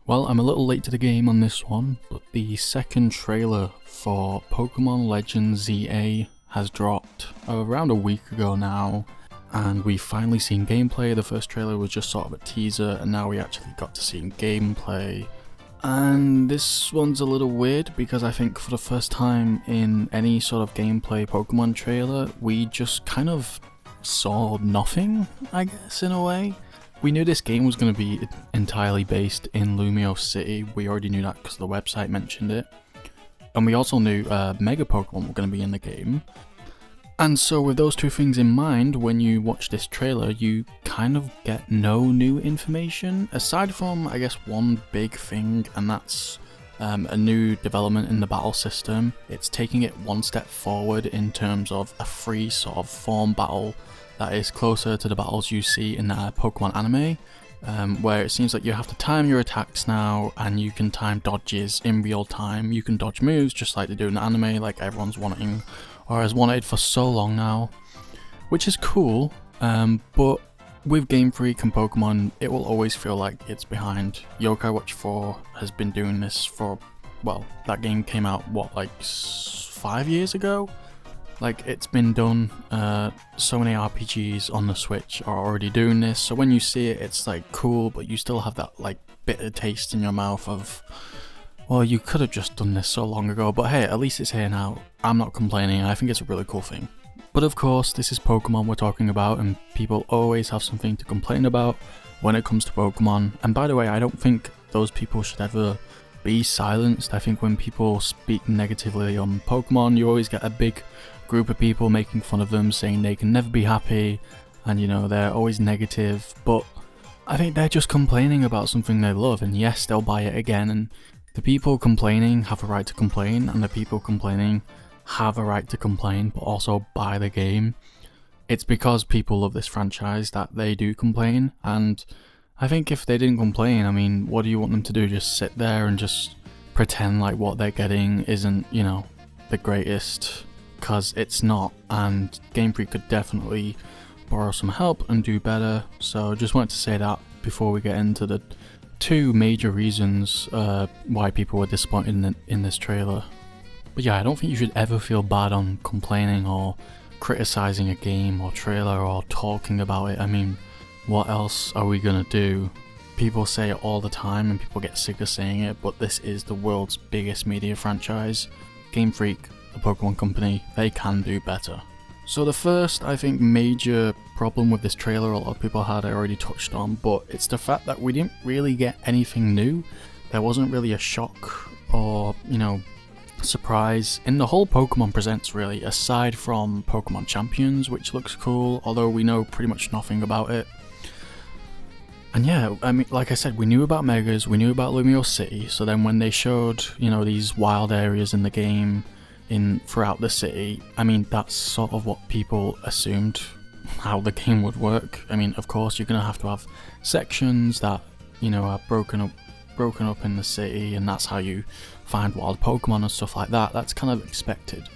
Well, I'm a little late to the game on this one, but the second trailer for Pokemon Legends ZA has dropped around a week ago now, and we've finally seen gameplay. The first trailer was just sort of a teaser, and now we actually got to see gameplay. And this one's a little weird because I think for the first time in any sort of gameplay Pokemon trailer, we just kind of saw nothing, I guess, in a way. We knew this game was going to be entirely based in Lumiose City. We already knew that because the website mentioned it. And we also knew Mega Pokemon were going to be in the game. And so with those two things in mind, when you watch this trailer, you kind of get no new information, aside from, I guess, one big thing, and that's a new development in the battle system. It's taking it one step forward in terms of a free sort of form battle that is closer to the battles you see in the Pokemon anime, where it seems like you have to time your attacks now, and you can time dodges in real time. You can dodge moves just like they do in the anime, like everyone's wanting, or has wanted for so long now, which is cool, but with Game Freak and Pokemon, it will always feel like it's behind. Yokai Watch 4 has been doing this for, well, that game came out, what, like 5 years ago? Like, it's been done. So many RPGs on the Switch are already doing this, so when you see it, it's like cool, but you still have that like bitter taste in your mouth of, well, you could have just done this so long ago, but hey, at least it's here now. I'm not complaining, I think it's a really cool thing. But of course, this is Pokemon we're talking about, and people always have something to complain about when it comes to Pokemon. And by the way, I don't think those people should ever be silenced. I think when people speak negatively on Pokemon, you always get a big group of people making fun of them, saying they can never be happy, and you know, they're always negative. But I think they're just complaining about something they love, and yes, they'll buy it again, and the people complaining have a right to complain, and the people complaining have a right to complain but also buy the game. It's because people love this franchise that they do complain, and I think if they didn't complain, I mean, what do you want them to do? Just sit there and just pretend like what they're getting isn't, you know, the greatest? Because it's not, and Game Freak could definitely borrow some help and do better. So just wanted to say that before we get into the two major reasons why people were disappointed in this trailer. But yeah, I don't think you should ever feel bad on complaining or criticizing a game or trailer or talking about it. I mean, what else are we gonna do? People say it all the time and people get sick of saying it, but this is the world's biggest media franchise. Game Freak, the Pokemon company, they can do better. So the first, I think, major problem with this trailer, a lot of people had already touched on, but it's the fact that we didn't really get anything new. There wasn't really a shock or, you know, surprise in the whole Pokemon Presents, really, aside from Pokemon Champions, which looks cool, although we know pretty much nothing about it. And yeah, I mean, like I said, we knew about Megas, we knew about Lumiose City, so then when they showed, you know, these wild areas in the game throughout the city, I mean, that's sort of what people assumed how the game would work. I mean, of course, you're gonna have to have sections that, you know, are broken up in the city, and that's how you find wild Pokemon and stuff like that. That's kind of expected.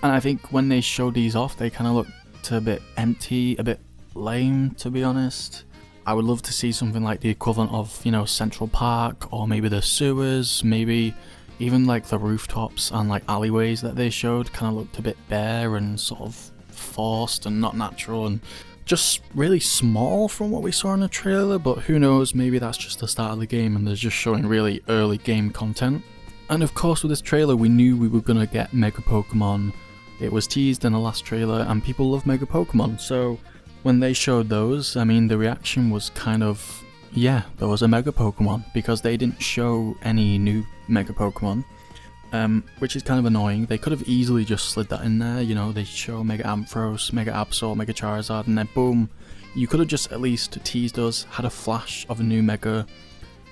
And I think when they showed these off, they kind of looked a bit empty, a bit lame, to be honest. I would love to see something like the equivalent of, you know, Central Park, or maybe the sewers, maybe even like the rooftops and like alleyways that they showed kind of looked a bit bare and sort of forced and not natural and just really small from what we saw in the trailer. But who knows, maybe that's just the start of the game and they're just showing really early game content. And of course, with this trailer, we knew we were going to get Mega Pokemon. It was teased in the last trailer and people love Mega Pokemon, so when they showed those, I mean, the reaction was kind of, yeah, there was a Mega Pokemon, because they didn't show any new Mega Pokemon, which is kind of annoying. They could have easily just slid that in there, you know, they show Mega Ampharos, Mega Absol, Mega Charizard, and then boom, you could have just at least teased us, had a flash of a new Mega.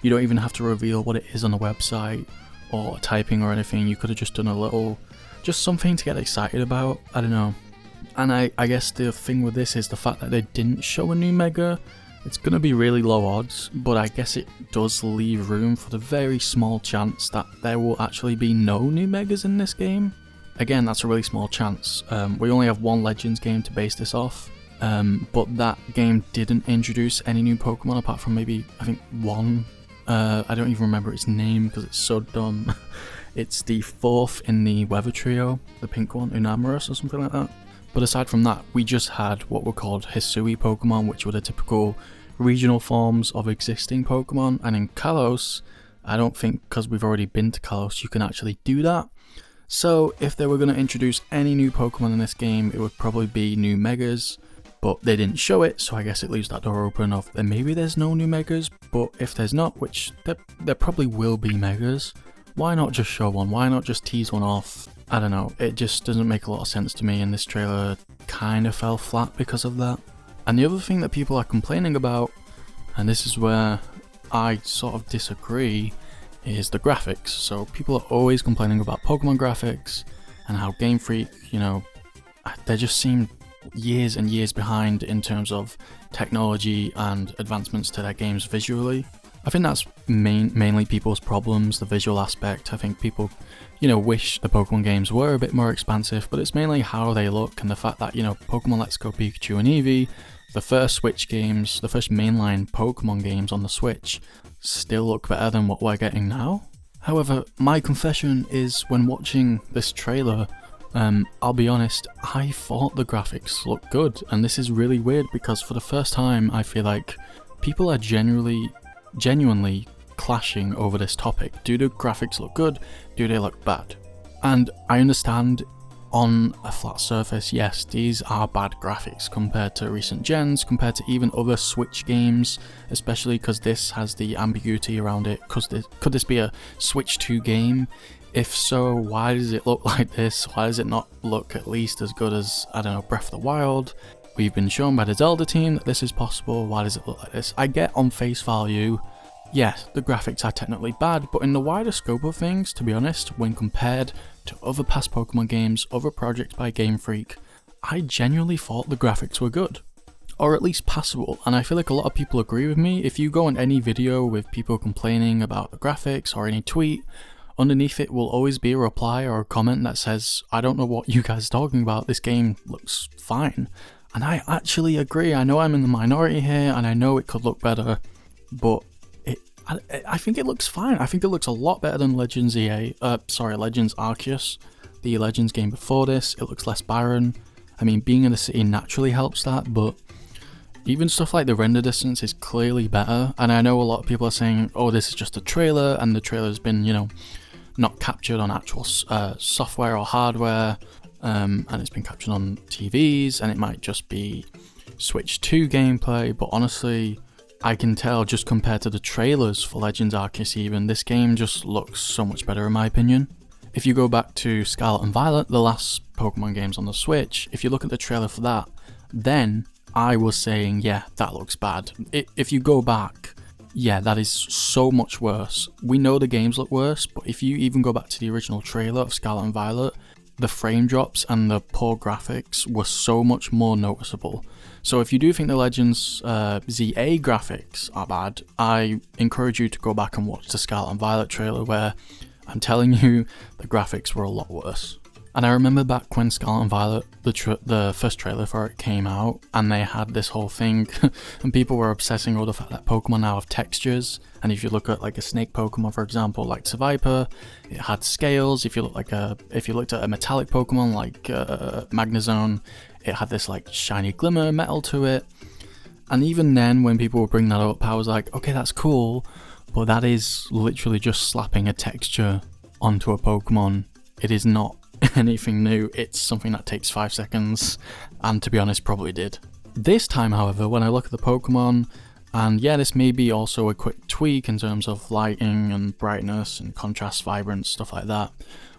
You don't even have to reveal what it is on the website, or typing or anything. You could have just done a little, just something to get excited about, I don't know. And I guess the thing with this is the fact that they didn't show a new Mega. It's going to be really low odds, but I guess it does leave room for the very small chance that there will actually be no new Megas in this game. Again, that's a really small chance. We only have one Legends game to base this off, but that game didn't introduce any new Pokemon apart from maybe, I think, one I don't even remember its name because it's so dumb. It's the 4th in the weather trio, the pink one, Unamarus or something like that. But aside from that, we just had what were called Hisui Pokemon, which were the typical regional forms of existing Pokemon. And in Kalos, I don't think, because we've already been to Kalos, you can actually do that. So if they were going to introduce any new Pokemon in this game, it would probably be new Megas. But they didn't show it, so I guess it leaves that door open of then maybe there's no new Megas. But if there's not, which there probably will be Megas, why not just show one? Why not just tease one off? I don't know, it just doesn't make a lot of sense to me, and this trailer kind of fell flat because of that. And the other thing that people are complaining about, and this is where I sort of disagree, is the graphics. So people are always complaining about Pokemon graphics and how Game Freak, they just seem years and years behind in terms of technology and advancements to their games visually. I think that's mainly people's problems, the visual aspect. I think people, wish the Pokemon games were a bit more expansive, but it's mainly how they look and the fact that, Pokemon Let's Go Pikachu and Eevee, the first Switch games, the first mainline Pokemon games on the Switch, still look better than what we're getting now. However, my confession is when watching this trailer, I'll be honest, I thought the graphics looked good, and this is really weird because for the first time I feel like people are genuinely clashing over this topic. Do the graphics look good? Do they look bad? And I understand on a flat surface, yes, these are bad graphics compared to recent gens, compared to even other Switch games, especially because this has the ambiguity around it. Could this be a Switch 2 game? If so, why does it look like this? Why does it not look at least as good as, Breath of the Wild? We've been shown by the Zelda team that this is possible. Why does it look like this? I get on face value, yes, the graphics are technically bad, but in the wider scope of things, to be honest, when compared to other past Pokemon games, other projects by Game Freak, I genuinely thought the graphics were good. Or at least passable, and I feel like a lot of people agree with me. If you go on any video with people complaining about the graphics or any tweet, underneath it will always be a reply or a comment that says, I don't know what you guys are talking about, this game looks fine. And I actually agree. I know I'm in the minority here, and I know it could look better, but I think it looks fine. I think it looks a lot better than Legends Legends Arceus, the Legends game before this. It looks less barren. I mean, being in the city naturally helps that, but even stuff like the render distance is clearly better. And I know a lot of people are saying, oh, this is just a trailer, and the trailer's been, not captured on actual software or hardware, and it's been captured on TVs, and it might just be Switch 2 gameplay, but honestly, I can tell just compared to the trailers for Legends Arceus even, this game just looks so much better in my opinion. If you go back to Scarlet and Violet, the last Pokemon games on the Switch, if you look at the trailer for that, then I was saying, yeah, that looks bad. If you go back, yeah, that is so much worse. We know the games look worse, but if you even go back to the original trailer of Scarlet and Violet, the frame drops and the poor graphics were so much more noticeable. So if you do think the Legends ZA graphics are bad, I encourage you to go back and watch the Scarlet and Violet trailer where I'm telling you the graphics were a lot worse. And I remember back when Scarlet and Violet, the first trailer for it came out, and they had this whole thing, and people were obsessing over the fact that Pokemon now have textures. And if you look at like a snake Pokemon, for example, like Seviper, it had scales. If you looked at a metallic Pokemon like Magnezone, it had this like shiny glimmer metal to it. And even then, when people would bring that up, I was like, okay, that's cool, but that is literally just slapping a texture onto a Pokemon. It is not anything new. It's something that takes 5 seconds, and to be honest, probably did. This time, however, when I look at the Pokemon, and yeah, this may be also a quick tweak in terms of lighting and brightness and contrast, vibrance, stuff like that,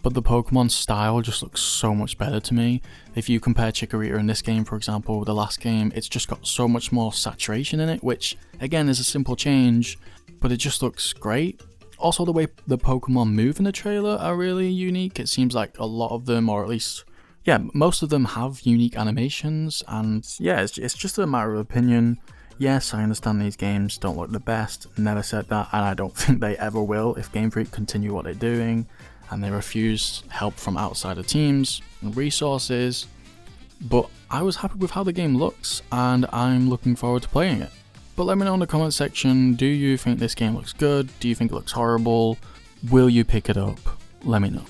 but the Pokemon style just looks so much better to me. If you compare Chikorita in this game, for example, with the last game, it's just got so much more saturation in it, which again is a simple change, but it just looks great. Also, the way the Pokemon move in the trailer are really unique. It seems like a lot of them, or at least, yeah, most of them have unique animations, and yeah, it's just a matter of opinion. Yes, I understand these games don't look the best, never said that, and I don't think they ever will if Game Freak continue what they're doing, and they refuse help from outsider teams and resources, but I was happy with how the game looks, and I'm looking forward to playing it. But let me know in the comment section, do you think this game looks good? Do you think it looks horrible? Will you pick it up? Let me know.